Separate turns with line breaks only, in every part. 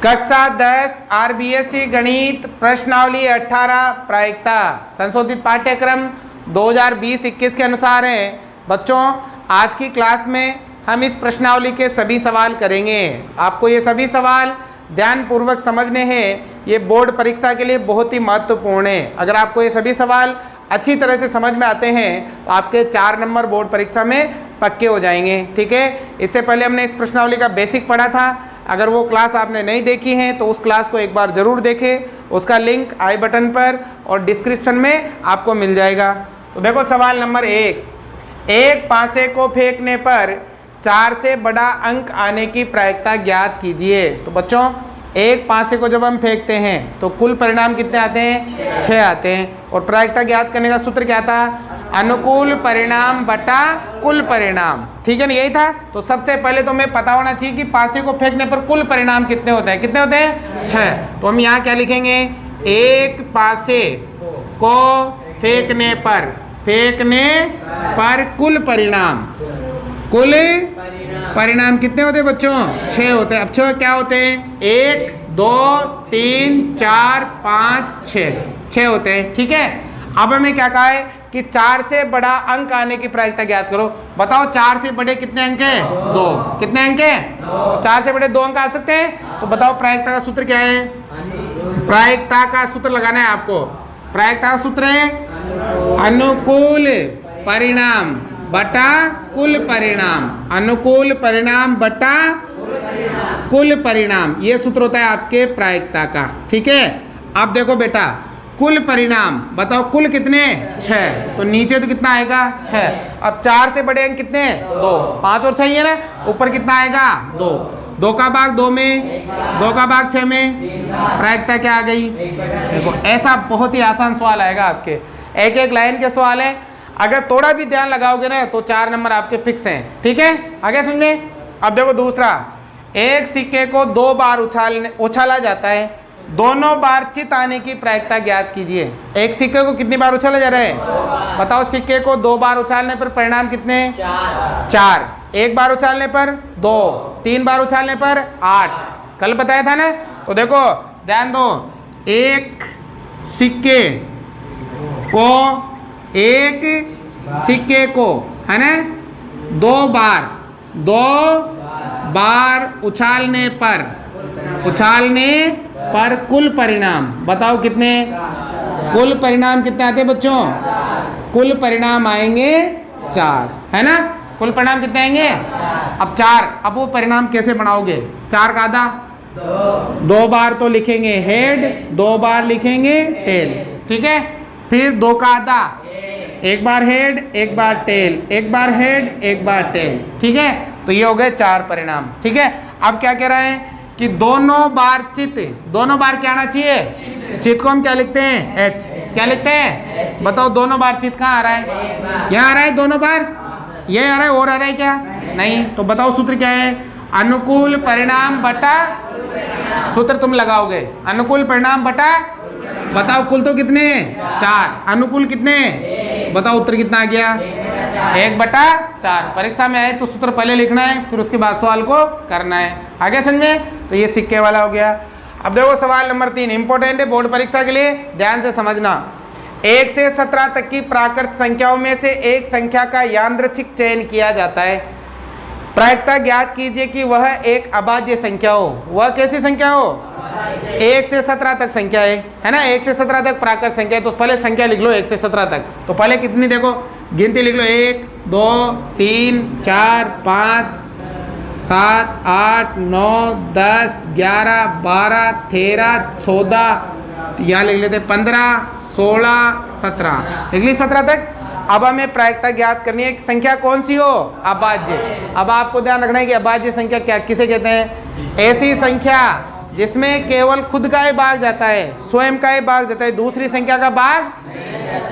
कक्षा 10 आरबीएससी गणित प्रश्नावली 18 प्रायिकता संशोधित पाठ्यक्रम 2020-21 के अनुसार है। बच्चों, आज की क्लास में हम इस प्रश्नावली के सभी सवाल करेंगे। आपको ये सभी सवाल ध्यानपूर्वक समझने हैं। ये बोर्ड परीक्षा के लिए बहुत ही महत्वपूर्ण है। अगर आपको ये सभी सवाल अच्छी तरह से समझ में आते हैं तो आपके 4 नंबर बोर्ड परीक्षा में पक्के हो जाएंगे। ठीक है, इससे पहले हमने इस प्रश्नावली का बेसिक पढ़ा था। अगर वो क्लास आपने नहीं देखी है तो उस क्लास को एक बार ज़रूर देखें। उसका लिंक आई बटन पर और डिस्क्रिप्शन में आपको मिल जाएगा। तो देखो सवाल नंबर 1, एक पासे को फेंकने पर 4 से बड़ा अंक आने की प्रायिकता ज्ञात कीजिए। तो बच्चों, एक पासे को जब हम फेंकते हैं तो कुल परिणाम कितने आते हैं? 6 आते हैं। और प्रायिकता ज्ञात करने का सूत्र क्या था? अनुकूल परिणाम बटा कुल परिणाम। ठीक है ना, यही था। तो सबसे पहले तो हमें पता होना चाहिए कि पासे को फेंकने पर कुल परिणाम कितने होते हैं। कितने होते हैं? 6। तो हम यहाँ क्या लिखेंगे? एक पासे को फेंकने पर कुल परिणाम कितने होते हैं बच्चों? 6 होते हैं। अब 6 क्या होते हैं? 1 2 3 4 5 6 होते हैं। ठीक है, अब हमें क्या कहा है कि 4 से बड़ा अंक आने की प्रायिकता ज्ञात करो। बताओ 4 से बड़े कितने अंक हैं? 2। कितने अंक हैं? 4 से बड़े 2 अंक आ सकते हैं। तो बताओ प्रायिकता का सूत्र क्या है? प्रायिकता का सूत्र लगाना है आपको। प्रायिकता का सूत्र है अनुकूल परिणाम बटा कुल परिणाम। अनुकूल परिणाम बटा कुल परिणाम, ये सूत्र होता है आपके प्रायिकता का। ठीक है, अब देखो बेटा, कुल परिणाम बताओ, कुल कितने? 6। तो नीचे तो कितना आएगा? 6। अब 4 से बड़े अंक कितने? 2। 5 और 6 है ना, ऊपर कितना आएगा? 2। 2 का भाग 2 में, 2 का भाग 6 में, प्रायिकता क्या आ गई? देखो, ऐसा बहुत ही आसान सवाल आएगा आपके। एक एक लाइन के सवाल है। अगर थोड़ा भी ध्यान लगाओगे ना तो 4 नंबर आपके फिक्स हैं। ठीक है, आगे सुनिए। अब देखो दूसरा, एक सिक्के को 2 बार उछाला जाता है, दोनों बार चित आने की प्रायिकता ज्ञात कीजिए। एक सिक्के को कितनी बार उछाला जा रहा है? बताओ, सिक्के को 2 बार उछालने पर परिणाम कितने? 4। एक बार उछालने पर 2, 3 बार उछालने पर 8। कल बताया था ना। तो देखो ध्यान दो, एक सिक्के को है ना 2 बार उछालने पर कुल परिणाम बताओ कितने? कुल परिणाम कितने आते हैं बच्चों? कुल परिणाम आएंगे 4, है ना। कुल परिणाम कितने आएंगे? अब 4। अब वो परिणाम कैसे बनाओगे? 4 का आधा 2 बार तो लिखेंगे हेड, 2 बार लिखेंगे टेल। ठीक है, फिर 2 का आधा, 1 बार हेड 1 बार टेल, 1 बार हेड 1 बार टेल। ठीक है, तो ये हो गए 4 परिणाम। ठीक है, अब क्या कह रहा है कि दोनों बार चित, दोनों बार क्या आना चाहिए? चित को हम क्या लिखते हैं? H। क्या लिखते हैं? बताओ, दोनों बार चित कहाँ आ रहा है? यहाँ आ रहा है दोनों बार, ये आ रहा है, और आ रहा है क्या? नहीं। तो बताओ सूत्र क्या है? अनुकूल परिणाम बटा, सूत्र तुम लगाओगे अनुकूल परिणाम बटा, बताओ कुल तो कितने? 4। अनुकूल कितने? बताओ उत्तर कितना आ गया? 1/4। परीक्षा में आए तो सूत्र पहले लिखना है, फिर उसके बाद सवाल को करना है। आगे समझ में? तो ये सिक्के वाला हो गया। अब देखो सवाल नंबर 3, इंपॉर्टेंट है बोर्ड परीक्षा के लिए, ध्यान से समझना। 1 से 17 तक की प्राकृत संख्याओं में से एक संख्या का यादृच्छिक चयन किया जाता है। प्रायिकता ज्ञात कीजिए कि वह एक अभाज्य संख्या हो। वह कैसी संख्या हो? 1 से 17 तक संख्या है ना। 1 से 17 तक प्राकृत संख्या है। तो पहले संख्या लिख लो 1 से 17 तक। तो पहले कितनी देखो, गिनती लिख लो, 1 2 3 4 5 7 8 9 10 11 12 13 14, यहाँ लिख लेते 15 16 17, लिख ली 17 तक। अब हमें प्रायिकता ज्ञात करनी है, संख्या कौन सी हो? अभाज्य। अब आपको ध्यान रखना है कि अभाज्य संख्या क्या किसे कहते हैं? ऐसी संख्या जिसमें केवल खुद का ही भाग जाता है, स्वयं का ही भाग जाता है, दूसरी संख्या का भाग,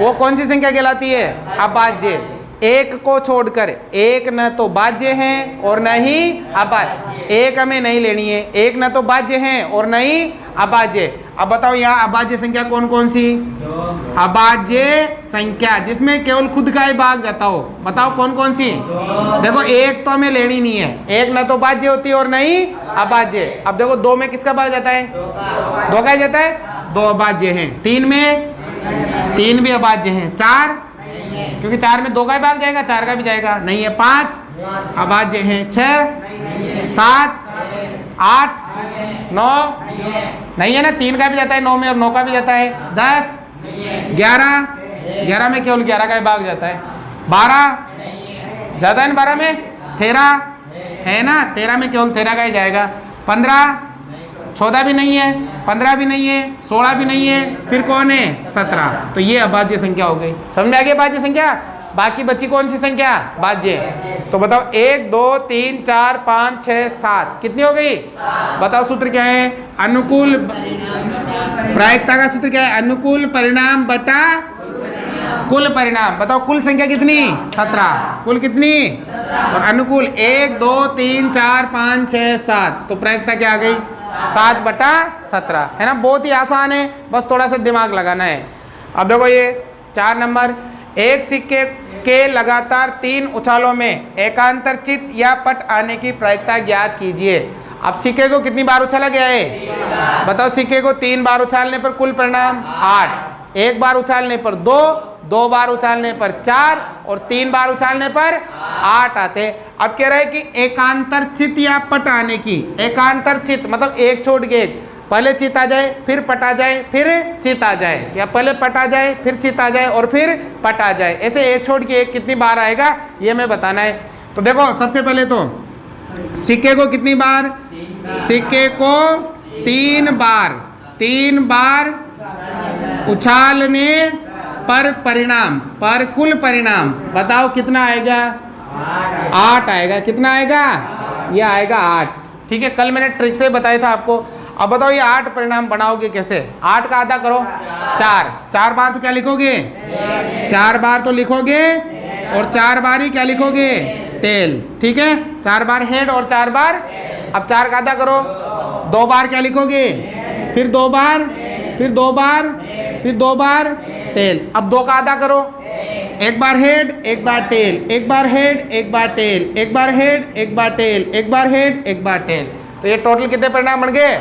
वो कौन सी संख्या कहलाती है? अभाज्य। एक को छोड़कर, एक न तो बाज्य है और न ही अबाज्य, एक हमें नहीं लेनी है, एक न तो बाज्य है और न ही अबाज्य। अब बताओ यहाँ अबाज्य संख्या कौन कौन सी? अबाज्य संख्या जिसमें केवल खुद का ही भाग जाता हो, बताओ कौन कौन सी? देखो एक तो हमें लेनी नहीं है, एक न तो बाज्य होती है और न ही अबाज्य। अब देखो दो में किसका भाग जाता है? दो का ही जाता है, दो अबाज्य हैं। तीन में तीन भी अबाज्य हैं। चार, क्योंकि चार में दो का ही भाग जाएगा, चार का भी जाएगा, नहीं है। पांच अबाज्य हैं। छह, सात, आठ, नौ, नहीं है ना, तीन का भी जाता है नौ में और नौ का भी जाता है। 10, 11, 11 में केवल 11 का ही भाग जाता है। 12 जाता है ना, 12 में। 13 है ना, 13 में केवल 13 का ही जाएगा। 15, 14 भी नहीं है, 15 भी नहीं है, 16 भी नहीं है, फिर कौन है? 17। तो ये अबाज्य संख्या हो गई। समझ में आ गई बाज्य संख्या? बाकी बची कौन सी संख्या? बाज्य। तो बताओ 1, 2, 3, 4, 5, 6, 7 कितनी हो गई? बताओ सूत्र क्या है? अनुकूल प्रायिकता का सूत्र क्या है? अनुकूल परिणाम बटा कुल परिणाम। बताओ कुल संख्या कितनी? 17। कुल कितनी? और अनुकूल 1, 2, 3, 4, 5, 6, 7। तो प्रायिकता क्या आ गई? 7/17 है ना। बहुत ही आसान है, बस थोड़ा सा दिमाग लगाना है। अब देखो ये 4 नंबर, एक सिक्के के लगातार 3 उछालों में एकांतर चित या पट आने की प्रायिकता ज्ञात कीजिए। अब सिक्के को कितनी बार उछाला गया है? बताओ सिक्के को 3 बार उछालने पर कुल परिणाम 8, एक बार उछालने पर 2, 2 बार उछालने पर 4 और 3 बार उछालने पर 8 आते। अब कह रहे हैं कि एकांतर चित या पट आने की, एकांतर चित मतलब एक छोड़ के एक, पहले चित आ जाए फिर पट आ जाए फिर चित आ जाए, या पहले पट आ जाए फिर चित आ जाए और फिर पट आ जाए, ऐसे एक छोड़ के एक कितनी बार आएगा ये हमें बताना है। तो देखो सबसे पहले तो सिक्के को कितनी बार? सिक्के को 3 बार, 3 बार उछालने पर परिणाम, पर कुल परिणाम बताओ कितना आएगा? 8 आएगा। कितना आएगा? ये आएगा 8। ठीक है, कल मैंने ट्रिक से बताया था आपको। अब बताओ ये 8 परिणाम बनाओगे कैसे? 8 का आधा करो 4, 4 बार तो क्या लिखोगे? 4 बार तो लिखोगे और 4 बार ही क्या लिखोगे? टेल। ठीक है, 4 बार हेड और 4 बार। अब 4 का आधा करो, 2 बार क्या लिखोगे? फिर 2 बार, फिर 2 बार, फिर 2 बार टेल। अब 2 का आधा करो, 1 बार हेड 1 बार टेल, 1 बार हेड 1 बार टेल, 1 बार हेड 1 बार टेल, 1 बार हेड 1 बार टेल। तो ये टोटल कितने परिणाम बन गए?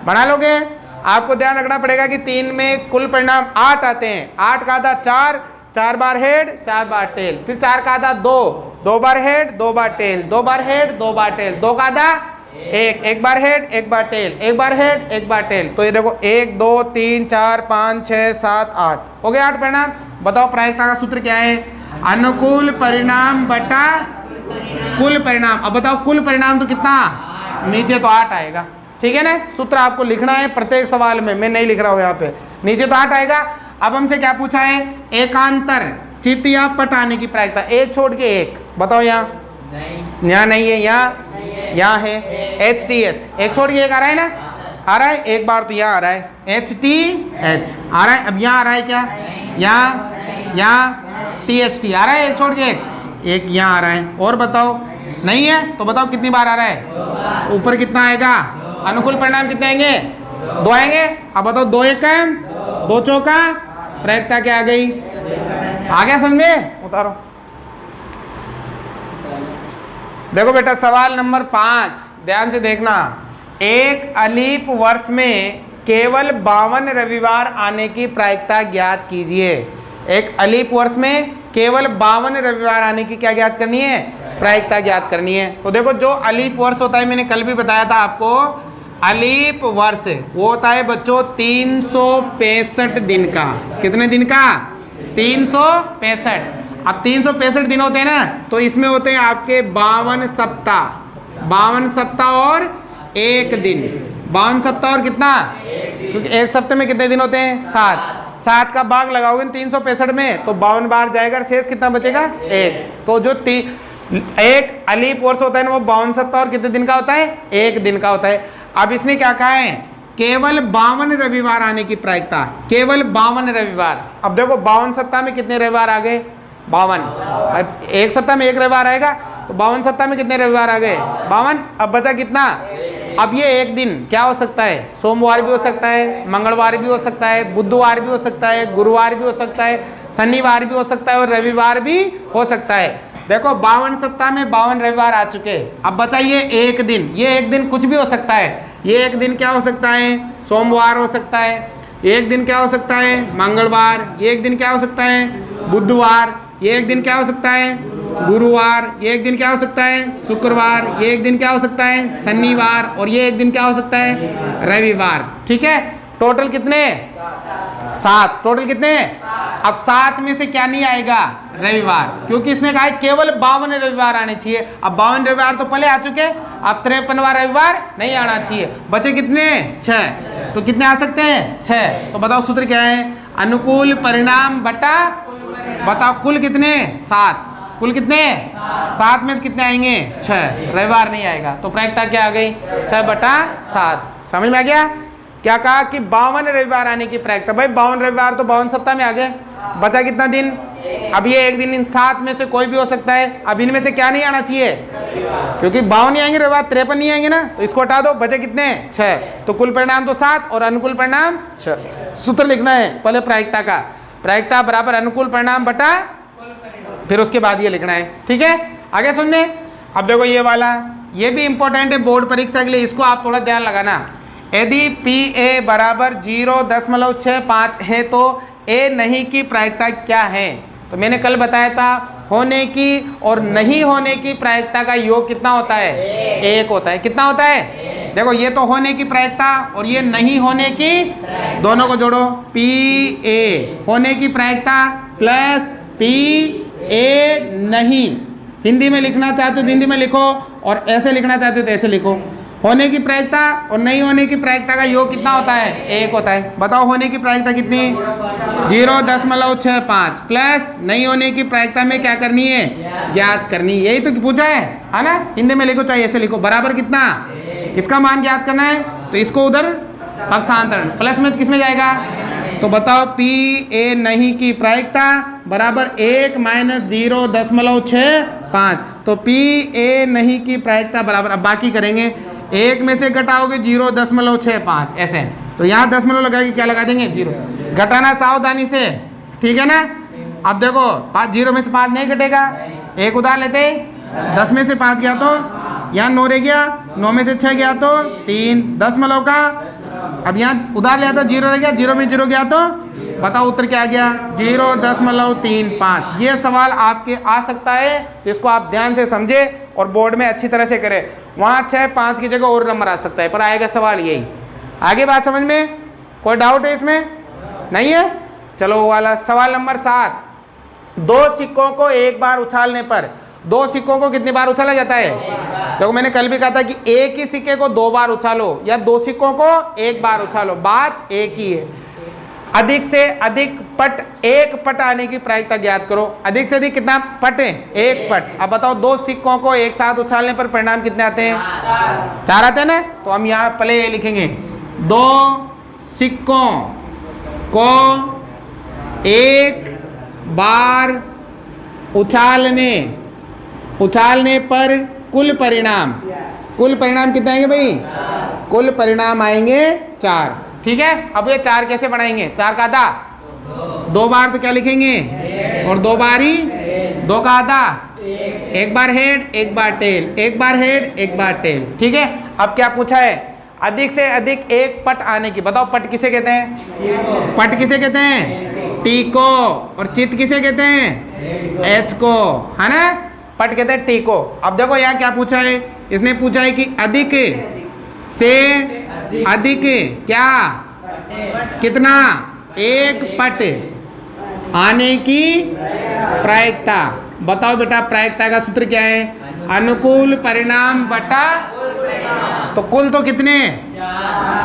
बना लोगे? आपको ध्यान रखना पड़ेगा कि 3 में कुल परिणाम 8 आते हैं। 8 का आधा 4, 4 बार हेड 4 बार टेल, फिर 4 का आधा 2, 2 बार हेड 2 बार टेल, 2 बार हेड 2 बार टेल, 2 का आधा 1, 1 बार हेड 1 बार टेल, 1 बार हेड 1 बार टेल। तो ये देखो 1, 2, 3, 4, 5, 6, 7, 8 हो गए 8 परिणाम। बताओ प्रायिकता का सूत्र क्या है? अनुकूल परिणाम बटा कुल परिणाम। अब बताओ कुल परिणाम तो कितना? नीचे तो 8 आएगा। ठीक है ना, सूत्र आपको लिखना है प्रत्येक सवाल में, मैं नहीं लिख रहा हूँ यहाँ पे। नीचे तो 8 आएगा। अब हमसे क्या पूछा है? एकांतर चित या पट आने की प्रायिकता, एक छोड़ के एक। बताओ यहाँ यहाँ नहीं है, यहाँ है HTH, एक छोड़ के एक आ रहा है ना, आ रहा है। एक बार तो यहाँ आ रहा है HTH आ रहा है। अब यहाँ आ रहा है क्या? यहाँ THT आ रहा है, एक छोड़ के एक यहाँ आ रहा है। और बताओ नहीं है तो बताओ कितनी बार आ रहा है? ऊपर कितना आएगा? अनुकूल परिणाम कितने आएंगे? 2 आएंगे। अब बताओ 2 एकम 2 चौका, प्रायिकता क्या आ गई? आ गया समझ में? उतारो। देखो बेटा सवाल नंबर 5 ध्यान से देखना। एक अलीप वर्ष में केवल 52 रविवार आने की प्रायिकता ज्ञात कीजिए। एक अलीप वर्ष में केवल 52 रविवार आने की क्या ज्ञात करनी है? प्रायिकता ज्ञात करनी है। तो देखो जो अलीप वर्ष होता है, मैंने कल भी बताया था आपको, अलीप वर्ष वो होता है बच्चों 365 दिन का। कितने दिन का? 365। अब 365 दिन होते हैं ना, तो इसमें होते हैं आपके 52 सप्ताह, 52 सप्ताह और 1 दिन। 52 सप्ताह और कितना? क्योंकि एक सप्ताह में कितने दिन होते हैं? 7। 7 का भाग लगाओगे 365 में तो 52 बार जाएगा, शेष कितना बचेगा? 1। तो जो एक अलीप वर्ष होता है ना, वो 52 सप्ताह और कितने दिन का होता है? 1 दिन का होता है। अब इसने क्या कहा है? केवल 52 रविवार आने की प्रायिकता, केवल 52 रविवार। अब देखो 52 सप्ताह में कितने रविवार आ गए? 52। एक सप्ताह में एक रविवार आएगा, तो 52 सप्ताह में कितने रविवार आ गए? 52। अब बचा कितना? अब ये एक दिन क्या हो सकता है? सोमवार भी हो सकता है, मंगलवार भी हो सकता है, बुधवार भी हो सकता है, गुरुवार भी हो सकता है, शनिवार भी हो सकता है और रविवार भी हो सकता है। देखो 52 सप्ताह में 52 रविवार आ चुके। अब बचा ये एक दिन। ये एक दिन कुछ भी हो सकता है। ये एक दिन क्या हो सकता है? सोमवार हो सकता है। एक दिन क्या हो सकता है? मंगलवार। ये एक दिन क्या हो सकता है? बुधवार। ये एक दिन क्या हो सकता है? गुरुवार। ये एक दिन क्या हो सकता है? शुक्रवार। ये एक दिन क्या हो सकता है? शनिवार। और ये एक दिन क्या हो सकता है? रविवार। ठीक है, टोटल कितने? 7। टोटल कितने? अब 7 में से क्या नहीं आएगा? रविवार, क्योंकि इसने कहा है केवल 52 रविवार आने चाहिए। अब 52 रविवार तो पहले आ चुके, अब 53वां रविवार नहीं आना चाहिए। बचे कितने? 6। तो कितने आ सकते हैं? 6। तो बताओ सूत्र क्या है? अनुकूल परिणाम बटा, बताओ कुल कितने? 7। कुल कितने? 7 में से कितने आएंगे? 6। रविवार नहीं आएगा, तो प्रायिकता क्या आ गई? 6/7। समझ में आ गया? क्या कहा कि 52 रविवार आने की प्रायिकता। भाई 52 रविवार तो 52 सप्ताह में आ गए। बचा कितना दिन? अब ये एक दिन इन 7 में से कोई भी हो सकता है। अब इनमें से क्या नहीं आना चाहिए? क्योंकि 52 नहीं आएंगे रविवार, 53 नहीं आएंगे ना, तो इसको हटा दो। बचे कितने? 6। तो कुल परिणाम तो 7 और अनुकूल परिणाम 6। सूत्र लिखना है पहले प्रायिकता का। प्रायिकता बराबर अनुकूल परिणाम बटा, फिर उसके बाद ये लिखना है। ठीक है, आगे सुनने। अब देखो ये वाला, ये भी इंपॉर्टेंट है बोर्ड परीक्षा के लिए, इसको आप थोड़ा ध्यान लगाना। यदि PA बराबर 0.65 है तो A नहीं की प्रायिकता क्या है? तो मैंने कल बताया था होने की और नहीं होने की प्रायिकता का योग कितना होता है? 1 होता है। कितना होता है? देखो ये तो होने की प्रायिकता और ये नहीं होने की, दोनों को जोड़ो। PA होने की प्रायिकता प्लस PA नहीं। हिंदी में लिखना चाहते हो तो हिंदी में लिखो, और ऐसे लिखना चाहते हो तो ऐसे लिखो। होने की प्रायिकता और नहीं होने की प्रायिकता का योग कितना होता है? 1 होता है। बताओ होने की प्रायिकता कितनी? 0.65 प्लस नहीं होने की प्रायिकता में क्या करनी है? ज्ञात करनी। यही तो पूछा है ना? हिंदी में लिखो चाहे ऐसे लिखो। बराबर कितना? इसका मान ज्ञात करना है, तो इसको उधर पक्षांतरण प्लस में किस में जाएगा? तो बताओ PA नहीं की प्रायिकता बराबर 1 माइनस 0.65। तो PA नहीं की प्रायिकता बराबर, अब बाकी करेंगे, 1 में से घटाओगे 0.65 ऐसे, तो यहाँ दशमलव लगाएंगे, क्या लगा देंगे? 0। घटाना सावधानी से, ठीक है ना? अब देखो 0 में से 5 नहीं घटेगा, 1 उधार लेते, 10 में से 5 गया तो यहाँ 9 रह गया, 9 में से 6 गया तो 3 दशमलव का। अब यहाँ उधार लिया तो 0 रह गया, 0 में 0 गया तो बताओ उत्तर क्या आ गया? 0.35। ये सवाल आपके आ सकता है, तो इसको आप ध्यान से समझे और बोर्ड में अच्छी तरह से करें। वहाँ 6 5 की जगह और नंबर आ सकता है, पर आएगा सवाल यही। आगे बात समझ में? कोई डाउट है इसमें? नहीं है? चलो वो वाला सवाल नंबर 7। 2 सिक्कों को एक बार उछालने पर 2 सिक्कों को कितनी बार उछाला जाता है? देखो मैंने कल भी कहा था कि एक ही सिक्के को 2 बार उछालो या 2 सिक्कों को 1 बार उछालो, बात एक ही है। अधिक से अधिक पट, 1 पट आने की प्रायिकता ज्ञात करो। अधिक से अधिक कितना पट है? 1 पट। अब बताओ 2 सिक्कों को एक साथ उछालने पर परिणाम कितने आते हैं? 4 आते हैं ना? तो हम यहाँ पहले ये लिखेंगे, 2 सिक्कों को एक बार उछालने पर कुल परिणाम कितने आएंगे भाई? कुल परिणाम आएंगे 4। ठीक है, अब ये 4 कैसे बनाएंगे? 4 का आधा 2 बार तो क्या लिखेंगे? और 2 बारी 2 का आधा, 1 बार हेड 1 बार टेल, 1 बार हेड 1 बार टेल। ठीक है, अब क्या पूछा है? अधिक से अधिक 1 पट आने की। बताओ पट किसे कहते हैं? पट किसे कहते हैं? टी को। और चित किसे कहते हैं? एच को, है ना? पट कहते हैं टी को। अब देखो यहाँ क्या पूछा है? इसने पूछा है कि अधिक से अधिक क्या, कितना? 1 पट आने की प्रायिकता। बताओ बेटा प्रायिकता का सूत्र क्या है? अनुकूल परिणाम बटा, तो कुल तो कितने?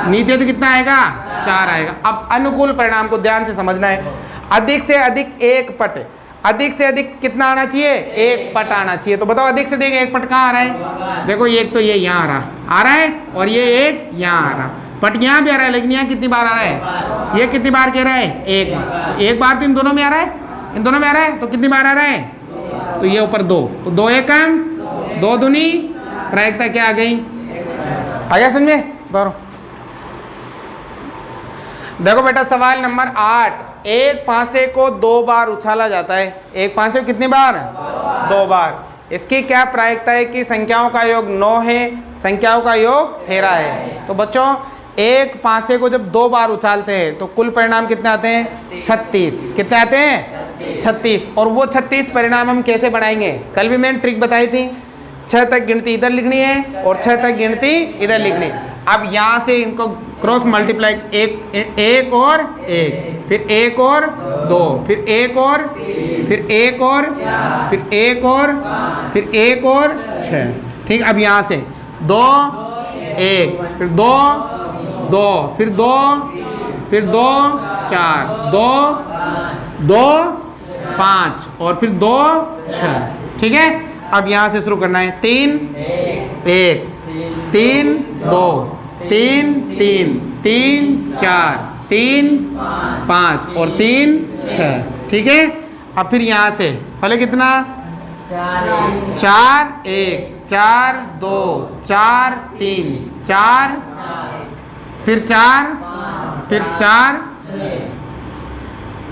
नीचे तो कितना आएगा? 4 आएगा। अब अनुकूल परिणाम को ध्यान से समझना है। अधिक से अधिक 1 पट, अधिक से अधिक कितना आना चाहिए? 1 पट आना चाहिए। तो बताओ अधिक से अधिक 1 पट कहाँ आ रहा है? देखो एक तो ये यहाँ आ रहा है और ये एक यहाँ आ रहा है। पट यहाँ भी आ रहा है, लेकिन यहाँ कितनी बार आ रहा है? ये कितनी बार कह रहा है? 1 बार। तो 1 बार तो इन दोनों में आ रहा है, इन दोनों में आ रहा है, तो कितनी बार आ रहा है? तो ये ऊपर 2, तो 2 एकम 2 दूनी, प्रायिकता क्या आ गई? आ गया समझ में? देखो बेटा सवाल नंबर 8, एक पासे को 2 बार उछाला जाता है। एक पासे को कितनी बार? 2 बार। इसकी क्या प्रायिकता है कि संख्याओं का योग 9 है, संख्याओं का योग 13 है। तो बच्चों एक पासे को जब 2 बार उछालते हैं तो कुल परिणाम कितने आते हैं? 36। कितने आते हैं? 36। और वो 36 परिणाम हम कैसे बनाएंगे? कल भी मैंने ट्रिक बताई थी, 6 तक गिनती इधर लिखनी है और 6 तक गिनती इधर लिखनी है। अब यहाँ से इनको क्रॉस मल्टीप्लाई, एक और एक, फिर एक और 2, फिर एक और, फिर एक और, फिर एक और, फिर एक और 6। ठीक। अब यहाँ से 2 1, फिर 2 2, फिर 2, फिर 2 4, 2 2 5 और फिर 2 6। ठीक है। अब यहाँ से शुरू करना है। 3 1, 3 2, 3 3, 3 4, 3 5 और 3 6। ठीक है। अब फिर यहाँ से पहले कितना? 4 1, 4 2, 4 3, 4, फिर 4, फिर 4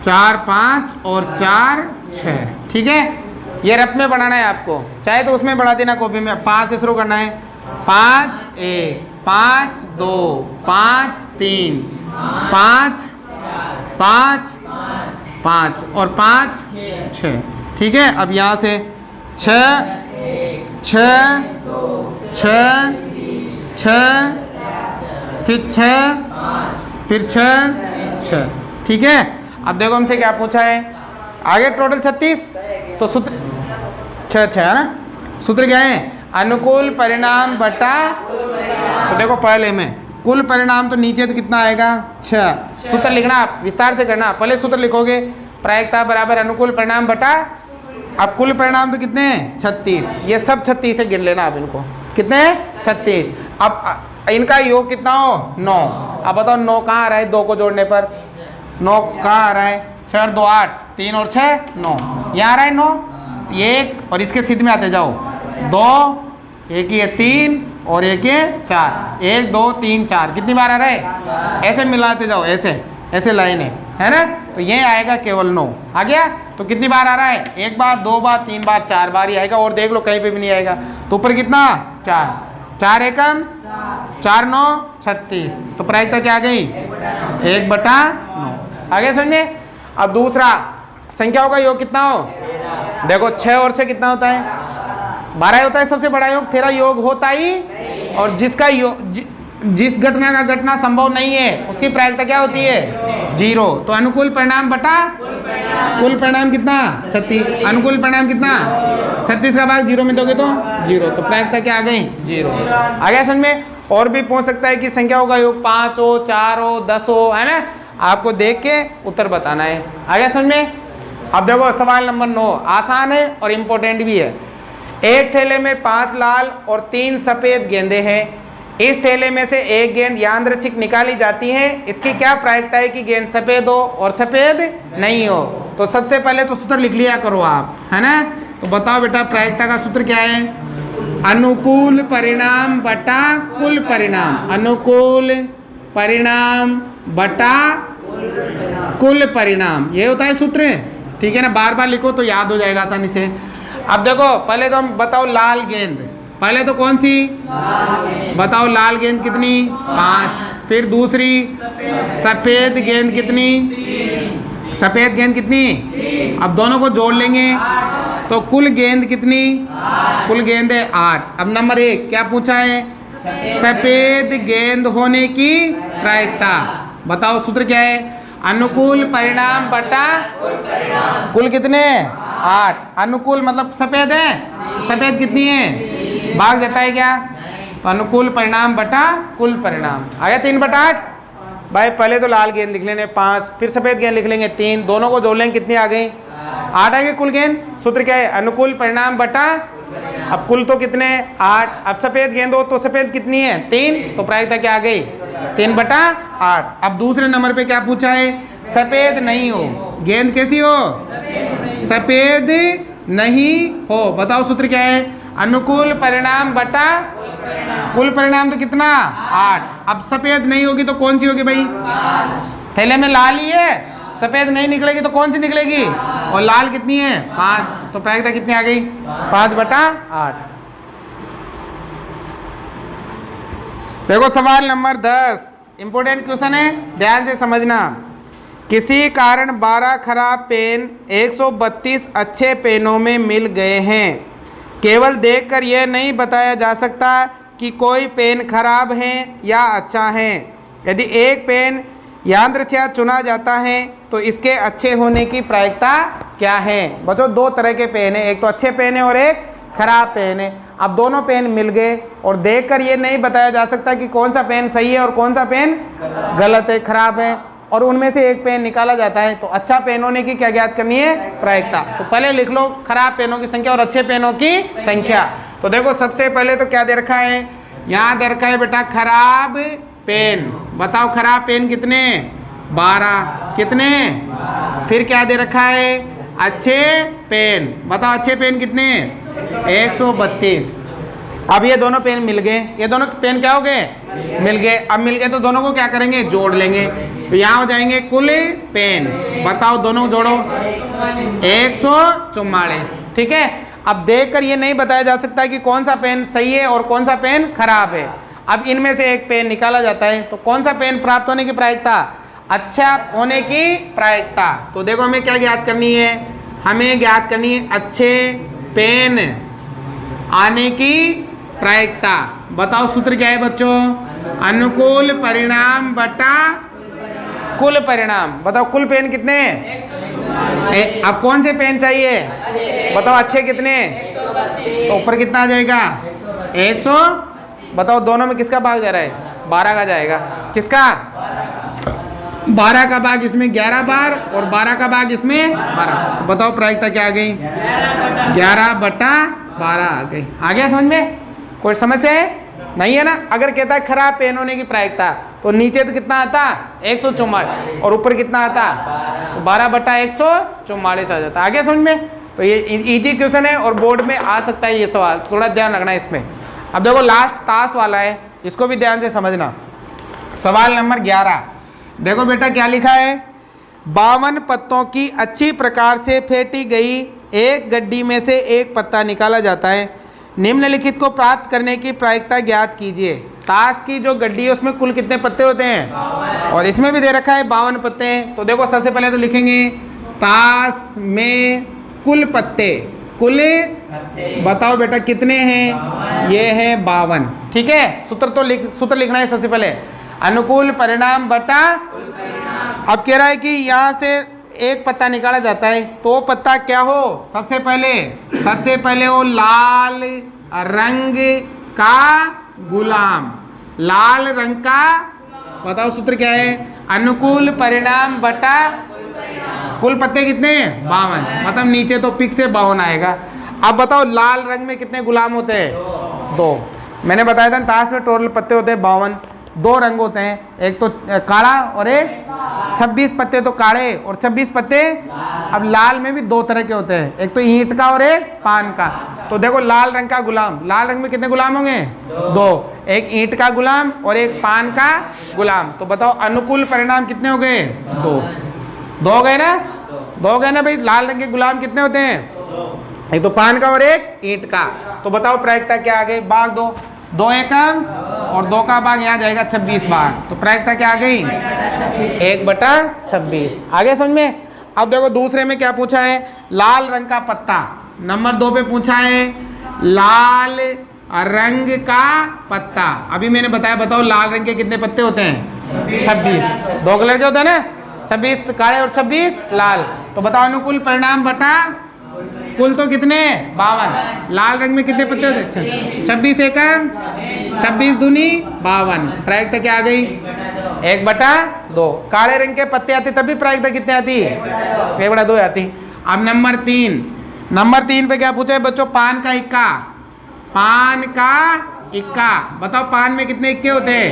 4 5 और 4 6। ठीक है। ये रफ में बनाना है आपको, चाहे तो उसमें बढ़ा देना कॉपी में। 5 से शुरू करना है। 5 1, 5 2, 5 3, 5 5 5 और 5 6। ठीक है। अब यहाँ से 6 6 6 6, फिर 6, फिर 6 6। ठीक है। अब देखो हमसे क्या पूछा है आगे। टोटल 36, तो सूत्र 6 6 है ना। सूत्र क्या है? अनुकूल परिणाम बटा, तो देखो पहले में कुल परिणाम तो नीचे तो कितना आएगा? 6। सूत्र लिखना आप विस्तार से करना। पहले सूत्र लिखोगे प्रायिकता बराबर अनुकूल परिणाम बटा, अब कुल परिणाम तो कितने हैं? 36। ये सब 36 है, गिन लेना आप इनको। कितने हैं? 36। अब इनका योग कितना हो? 9। अब बताओ 9 कहाँ आ रहा है? 2 को जोड़ने पर 9 कहाँ आ रहा है? 6 और 2 8, 3 और 6 9। यहाँ आ रहा है 9, 1 और इसके सीध में आते जाओ 2, एक ये 3 और एक ये 4, 1 2 3 4। कितनी बार आ रहा है? ऐसे मिलाते जाओ, ऐसे ऐसे लाइन है ना। तो ये आएगा केवल 9 आ गया। तो कितनी बार आ रहा है? 1 बार 2 बार 3 बार 4 बार ही आएगा। और देख लो कहीं पे भी नहीं आएगा। तो ऊपर कितना? 4 4 एकम 4 9 36। तो प्रायिकता क्या आ गई? 1/9 आ गया समझ में। अब दूसरा संख्याओं का योग कितना हो? देखो 6 और 6 कितना होता है? 12 होता है। सबसे बड़ा योग 13 योग होता ही, और जिसका योग जिस घटना का घटना संभव नहीं है उसकी प्रायिकता क्या होती है? 0। तो अनुकूल परिणाम बटा कुल परिणाम कितना? 36। अनुकूल परिणाम कितना? 36 का भाग 0 में दोगे तो 0। तो प्रायिकता क्या आ गई? 0 आ गया समझ में। और भी पूछ सकता है कि संख्याओं का योग 5 हो, 4 हो, 10 हो, है ना। आपको देख के उत्तर बताना है। आ गया समझ में। अब देखो सवाल नंबर 9 आसान है और इम्पोर्टेंट भी है। एक थैले में 5 लाल और 3 सफेद गेंदें हैं। इस थैले में से एक गेंद यादृच्छिक निकाली जाती है। इसकी क्या प्रायिकता है कि गेंद सफेद हो और सफेद नहीं हो? तो सबसे पहले तो सूत्र लिख लिया करो आप, है ना। तो बताओ बेटा प्रायिकता का सूत्र क्या है? अनुकूल परिणाम बटा कुल परिणाम। अनुकूल परिणाम बटा कुल परिणाम, ये होता है सूत्र। ठीक है ना। बार बार लिखो तो याद हो जाएगा आसानी से। अब देखो पहले तो हम बताओ लाल गेंद, पहले तो कौन सी? बताओ लाल गेंद कितनी? 5। फिर दूसरी सफेद गेंद कितनी? सफेद गेंद कितनी? अब दोनों को जोड़ लेंगे तो कुल गेंद कितनी? कुल गेंद है 8। अब नंबर 1 क्या पूछा है? सफेद गेंद होने की प्रायिकता। बताओ सूत्र क्या है? अनुकूल परिणाम बटा कुल कितने? 8। अनुकूल मतलब सफेद है, सफेद कितनी है? भाग देता है क्या? तो अनुकूल परिणाम बटा कुल परिणाम आ गया 3/8। भाई पहले तो लाल गेंद लिख लेंगे 5, फिर सफेद गेंद लिख लेंगे 3, दोनों को जोड़ लेंगे कितनी आ गई? 8 आ गई कुल गेंद। सूत्र क्या है? अनुकूल परिणाम बटा, अब कुल तो कितने? 8। अब सफेद गेंद हो तो सफेद कितनी है? 3। तो प्रायिकता क्या आ गई? 3/8। अब दूसरे नंबर पे क्या पूछा है? सफेद नहीं हो, गेंद कैसी हो? सफेद नहीं हो। बताओ सूत्र क्या है? अनुकूल परिणाम बटा कुल परिणाम तो कितना? 8। अब सफेद नहीं होगी तो कौन सी होगी भाई? 5। थैले में लाल ही है, सफेद नहीं निकलेगी तो कौन सी निकलेगी? और लाल कितनी है? 5। तो प्रायिकता कितनी आ गई? 5/8। देखो सवाल नंबर 10, इंपोर्टेंट क्वेश्चन है, ध्यान से समझना। किसी कारण 12 खराब पेन 132 अच्छे पेनों में मिल गए हैं। केवल देखकर यह नहीं बताया जा सकता कि कोई पेन खराब है या अच्छा है। यदि एक पेन यादृच्छिक चुना जाता है तो इसके अच्छे होने की प्रायिकता क्या है? बच्चों 2 तरह के पेन है, एक तो अच्छे पेन है और एक खराब पेन है। अब दोनों पेन मिल गए और देखकर ये नहीं बताया जा सकता कि कौन सा पेन सही है और कौन सा पेन गलत है, खराब है, और उनमें से एक पेन निकाला जाता है। तो अच्छा पेन होने की क्या ज्ञात करनी है? प्रायिकता। तो पहले लिख लो खराब पेनों की संख्या और अच्छे पेनों की संख्या। तो देखो सबसे पहले तो क्या दे रखा है? यहाँ दे रखा है बेटा खराब पेन। बताओ खराब पेन कितने? 12। कितने? फिर क्या दे रखा है? अच्छे पेन। बताओ अच्छे पेन कितने? 132। अब ये दोनों पेन मिल गए, ये दोनों पेन क्या हो गए? मिल गए। अब मिल गए तो दोनों को क्या करेंगे? जोड़ लेंगे। तो यहाँ हो जाएंगे कुल पेन। बताओ दोनों को जोड़ो, 144। ठीक है। अब देखकर ये नहीं बताया जा सकता कि कौन सा पेन सही है और कौन सा पेन खराब है। अब इनमें से एक पेन निकाला जाता है, तो कौन सा पेन प्राप्त होने की प्रायिकता? अच्छा होने की प्रायिकता। तो देखो हमें क्या ज्ञात करनी है? हमें ज्ञात करनी है अच्छे पेन आने की प्रायिकता। बताओ सूत्र क्या है बच्चों? अनुकूल परिणाम बटा कुल परिणाम। बताओ कुल पेन कितने? अब कौन से पेन चाहिए? बताओ अच्छे कितने? तो ऊपर कितना आ जाएगा? 100। बताओ दोनों में किसका भाग जा रहा है? 12 का जाएगा। किसका? 12 का भाग इसमें 11 बार और 12 का भाग इसमें 12। तो बताओ प्रायिकता क्या आ गई? 11/12 आ गई। आ गया समझ में? कोई समस्या है? नहीं है ना? अगर कहता है खराब पेन होने की प्रायिकता तो नीचे तो कितना आता? 144 और ऊपर कितना आता? तो 12/144 आ जाता। आ गया समझ में? तो ये इजी क्वेश्चन है और बोर्ड में आ सकता है ये सवाल, थोड़ा ध्यान रखना इसमें। अब देखो लास्ट ताश वाला है, इसको भी ध्यान से समझना। सवाल नंबर 11, देखो बेटा क्या लिखा है? 52 पत्तों की अच्छी प्रकार से फेंटी गई एक गड्डी में से एक पत्ता निकाला जाता है। निम्नलिखित को प्राप्त करने की प्रायिकता ज्ञात कीजिए। ताश की जो गड्डी है उसमें कुल कितने पत्ते होते हैं? और इसमें भी दे रखा है 52 पत्ते हैं। तो देखो सबसे पहले तो लिखेंगे ताश में कुल पत्ते। कुल बताओ बेटा कितने हैं? ये है 52। ठीक है। सूत्र लिखना है सबसे पहले, अनुकूल परिणाम बटा। अब कह रहा है कि यहाँ से एक पत्ता निकाला जाता है तो वो पत्ता क्या हो? सबसे पहले वो लाल रंग का गुलाम। लाल रंग का, बताओ सूत्र क्या है? अनुकूल परिणाम बटा कुल पत्ते कितने? 52। मतलब नीचे तो पिक से 52 आएगा। अब बताओ लाल रंग में कितने गुलाम होते हैं? 2। मैंने बताया था ताश में टोटल पत्ते होते हैं 52। 2 रंग होते हैं, एक तो काला और एक 26 पत्ते तो काले और 26 पत्ते। अब लाल में भी 2 तरह के होते हैं, एक तो ईंट का और एक पान का। तो देखो लाल रंग का गुलाम, लाल रंग में कितने गुलाम होंगे? 2। एक ईंट का गुलाम और एक पान का गुलाम। तो बताओ अनुकूल परिणाम कितने हो गए? 2 हो गए ना? 2 हो गए ना भाई? लाल रंग के गुलाम कितने होते हैं? एक तो पान का और एक ईंट का। तो बताओ प्रायिकता क्या आ गई? भाग 2 एकम और 2 का भाग यहाँ जाएगा 26 बार। तो प्रायिकता क्या आ गई? 1/26। आगे समझ में? अब देखो दूसरे में क्या पूछा है? लाल रंग का पत्ता। नंबर 2 पे पूछा है लाल रंग का पत्ता। अभी मैंने बताया, बताओ लाल रंग के कितने पत्ते होते हैं? 26। 2 कलर के होते हैं ना? 26 काले और 26 लाल। तो बताओ अनुकूल परिणाम बटा कुल तो कितने? 52। लाल रंग में कितने पत्ते होते हैं? 26 एकम 26 दूनी 52। प्रायिकता क्या आ गई? 1/2। काले रंग के पत्ते आते तब भी प्रायिकता कितने आती? 1/2 आती। अब नंबर 3 पे क्या पूछा है बच्चों? पान का इक्का। पान का इक्का। बताओ पान में कितने इक्के होते हैं?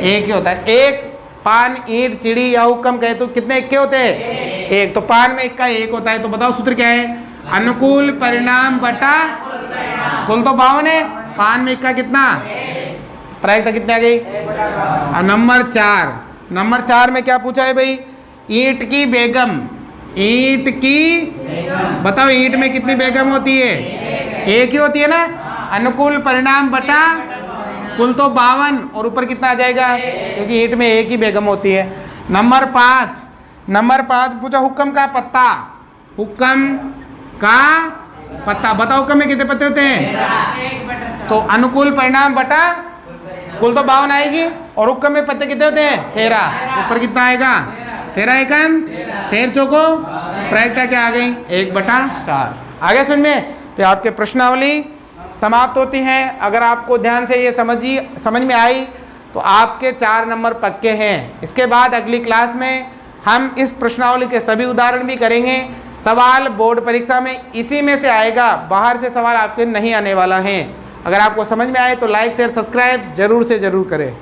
एक ही होता है। एक पान ईंट चिड़ी या हुक्म कहे तो कितने इक्के होते हैं? 1। तो पान में इक्का 1 होता है, तो बताओ सूत्र क्या है? अनुकूल परिणाम बटा कुल तो 52 है, पान में इक्का कितना? प्रायिकता कितनी आ गई? नंबर 4। नंबर 4 में क्या पूछा है भाई? ईंट की बेगम। ईंट की बताओ, ईंट में कितनी बेगम होती है? 1 ही होती है ना। अनुकूल परिणाम बटा कुल तो 52 और ऊपर कितना आ जाएगा? क्योंकि ईंट में 1 ही बेगम होती है। नंबर 5। नंबर 5 पूछा हुक्म का पत्ता। हुक्म का पत्ता बताओ, हुक्म में कितने पत्ते होते हैं? तो अनुकूल परिणाम बटा कुल तो 52 आएगी और हुक्म में पत्ते कितने होते हैं? 13। ऊपर कितना आएगा? 13 एकम 13 चौको प्रायिकता क्या आ गई? 1/4 आ गया समझ में। तो आपके प्रश्नावली समाप्त होती हैं। अगर आपको ध्यान से ये समझ में आई तो आपके 4 नंबर पक्के हैं। इसके बाद अगली क्लास में हम इस प्रश्नावली के सभी उदाहरण भी करेंगे। सवाल बोर्ड परीक्षा में इसी में से आएगा, बाहर से सवाल आपके नहीं आने वाला है। अगर आपको समझ में आए तो लाइक शेयर सब्सक्राइब जरूर से जरूर करें।